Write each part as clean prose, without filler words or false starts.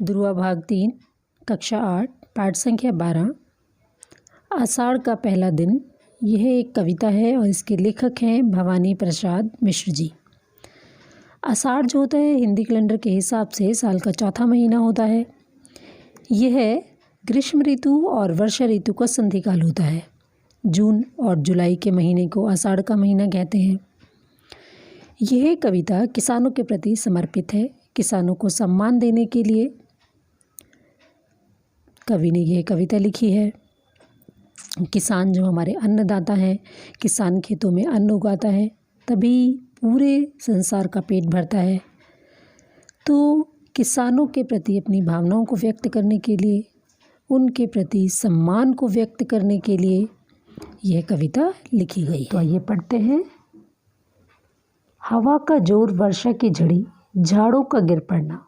ध्रुवा भाग 3 कक्षा 8 पाठ संख्या 12 आषाढ़ का पहला दिन। यह एक कविता है और इसके लेखक हैं भवानी प्रसाद मिश्र जी। आषाढ़ जो होता है हिंदी कैलेंडर के हिसाब से साल का चौथा महीना होता है। यह ग्रीष्म ऋतु और वर्षा ऋतु का संधिकाल होता है। जून और जुलाई के महीने को आषाढ़ का महीना कहते हैं। यह कविता किसानों के प्रति समर्पित है। किसानों को सम्मान देने के लिए कवि ने यह कविता लिखी है। किसान जो हमारे अन्नदाता हैं, किसान खेतों में अन्न उगाता है तभी पूरे संसार का पेट भरता है। तो किसानों के प्रति अपनी भावनाओं को व्यक्त करने के लिए, उनके प्रति सम्मान को व्यक्त करने के लिए यह कविता लिखी गई। तो आइए पढ़ते हैं। हवा का जोर, वर्षा की झड़ी, झाड़ों का गिर पड़ना।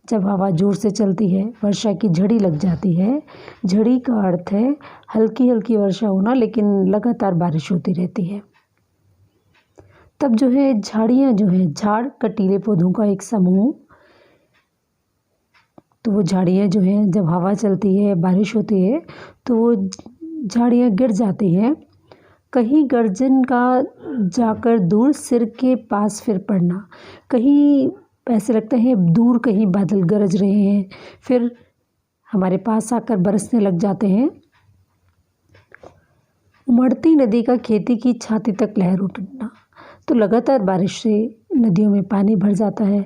जब हवा जोर से चलती है, वर्षा की झड़ी लग जाती है। झड़ी का अर्थ है हल्की हल्की वर्षा होना, लेकिन लगातार बारिश होती रहती है। तब जो है झाड़ियाँ जो हैं, झाड़ कटीले पौधों का एक समूह, तो वो झाड़ियाँ जो हैं जब हवा चलती है, बारिश होती है तो वो झाड़ियाँ गिर जाती हैं। कहीं गर्जन का जाकर दूर सिर के पास फिर पड़ना। कहीं ऐसे लगता है दूर कहीं बादल गरज रहे हैं, फिर हमारे पास आकर बरसने लग जाते हैं। उमड़ती नदी का खेती की छाती तक लहर उठना। तो लगातार बारिश से नदियों में पानी भर जाता है,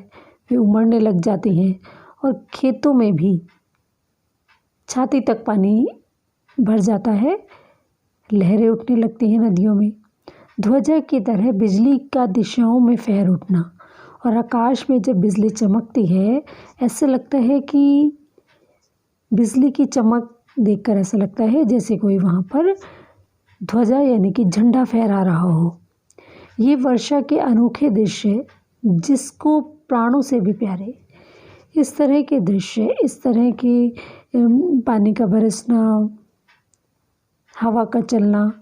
वे उमड़ने लग जाती हैं और खेतों में भी छाती तक पानी भर जाता है, लहरें उठने लगती हैं नदियों में। ध्वजा की तरह बिजली का दिशाओं में फहर उठना। और आकाश में जब बिजली चमकती है, ऐसे लगता है कि बिजली की चमक देखकर ऐसा लगता है जैसे कोई वहाँ पर ध्वजा यानी कि झंडा फहरा रहा हो। ये वर्षा के अनोखे दृश्य जिसको प्राणों से भी प्यारे, इस तरह के दृश्य, इस तरह के पानी का बरसना, हवा का चलना,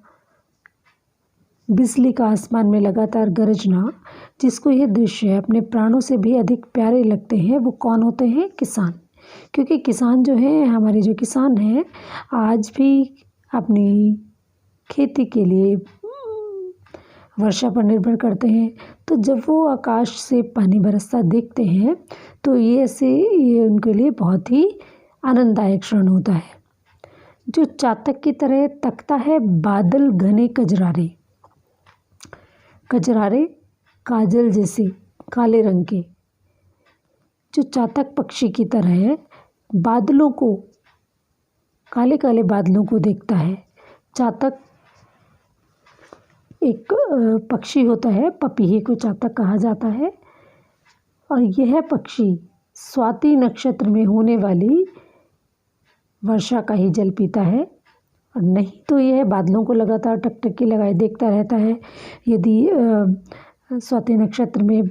बिजली का आसमान में लगातार गरजना, जिसको ये दृश्य अपने प्राणों से भी अधिक प्यारे लगते हैं, वो कौन होते हैं? किसान। क्योंकि किसान जो हैं, हमारे जो किसान हैं, आज भी अपनी खेती के लिए वर्षा पर निर्भर करते हैं। तो जब वो आकाश से पानी बरसता देखते हैं तो ये उनके लिए बहुत ही आनंददायक क्षण होता है। जो चातक की तरह तकता है बादल घने कजरारे। कजरारे काजल जैसे काले रंग के, जो चातक पक्षी की तरह है, बादलों को, काले काले बादलों को देखता है। चातक एक पक्षी होता है, पपीहे को चातक कहा जाता है। और यह पक्षी स्वाति नक्षत्र में होने वाली वर्षा का ही जल पीता है, और नहीं तो यह बादलों को लगातार टकटकी लगाए देखता रहता है। यदि स्वाति नक्षत्र में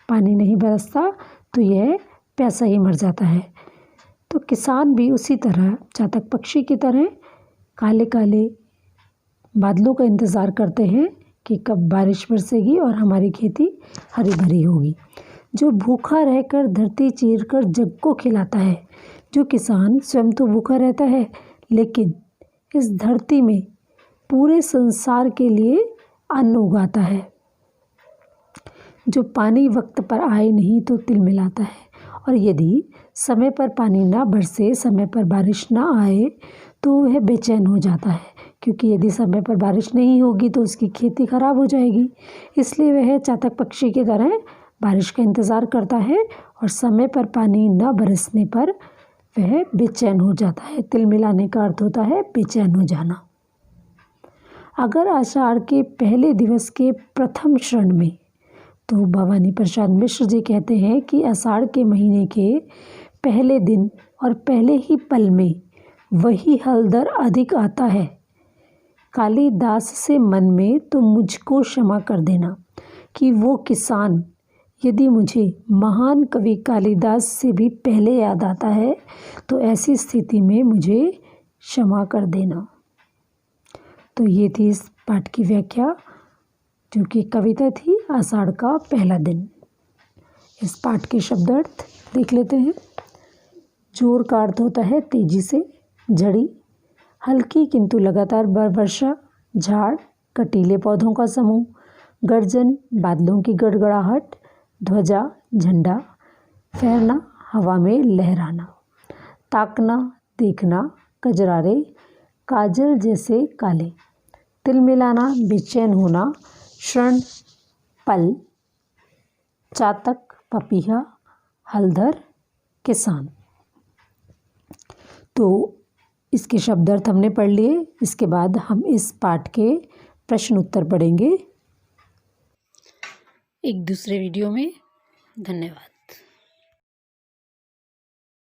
पानी नहीं बरसता तो यह प्यासा ही मर जाता है। तो किसान भी उसी तरह चातक पक्षी की तरह काले काले बादलों का इंतज़ार करते हैं कि कब बारिश बरसेगी और हमारी खेती हरी भरी होगी। जो भूखा रहकर धरती चीरकर जग को खिलाता है। जो किसान स्वयं तो भूखा रहता है, लेकिन इस धरती में पूरे संसार के लिए अन्न उगाता है। जो पानी वक्त पर आए नहीं तो तिल मिलाता है। और यदि समय पर पानी ना बरसे, समय पर बारिश ना आए तो वह बेचैन हो जाता है, क्योंकि यदि समय पर बारिश नहीं होगी तो उसकी खेती खराब हो जाएगी। इसलिए वह चातक पक्षी की तरह बारिश का इंतज़ार करता है, और समय पर पानी न बरसने पर वह बेचैन हो जाता है। तिल मिलाने का अर्थ होता है बेचैन हो जाना। अगर आषाढ़ के पहले दिवस के प्रथम क्षण में, तो भवानी प्रसाद मिश्र जी कहते हैं कि आषाढ़ के महीने के पहले दिन और पहले ही पल में वही हलदर अधिक आता है। कालिदास से मन में तो मुझको क्षमा कर देना। कि वो किसान यदि मुझे महान कवि कालिदास से भी पहले याद आता है तो ऐसी स्थिति में मुझे क्षमा कर देना। तो ये थी इस पाठ की व्याख्या, जो कि कविता थी आषाढ़ का पहला दिन। इस पाठ के शब्दार्थ देख लेते हैं। जोर का अर्थ होता है तेजी से, झड़ी, हल्की किंतु लगातार वर्षा, झाड़, कटीले पौधों का समूह, गर्जन, बादलों की गड़गड़ाहट, ध्वजा, झंडा, फहरना, हवा में लहराना, ताकना, देखना, कजरारे, काजल जैसे काले, तिलमिलाना, बेचैन होना, क्षण, पल, चातक, पपीहा, हलधर, किसान। तो इसके शब्दार्थ हमने पढ़ लिए। इसके बाद हम इस पाठ के प्रश्न उत्तर पढ़ेंगे एक दूसरे वीडियो में। धन्यवाद।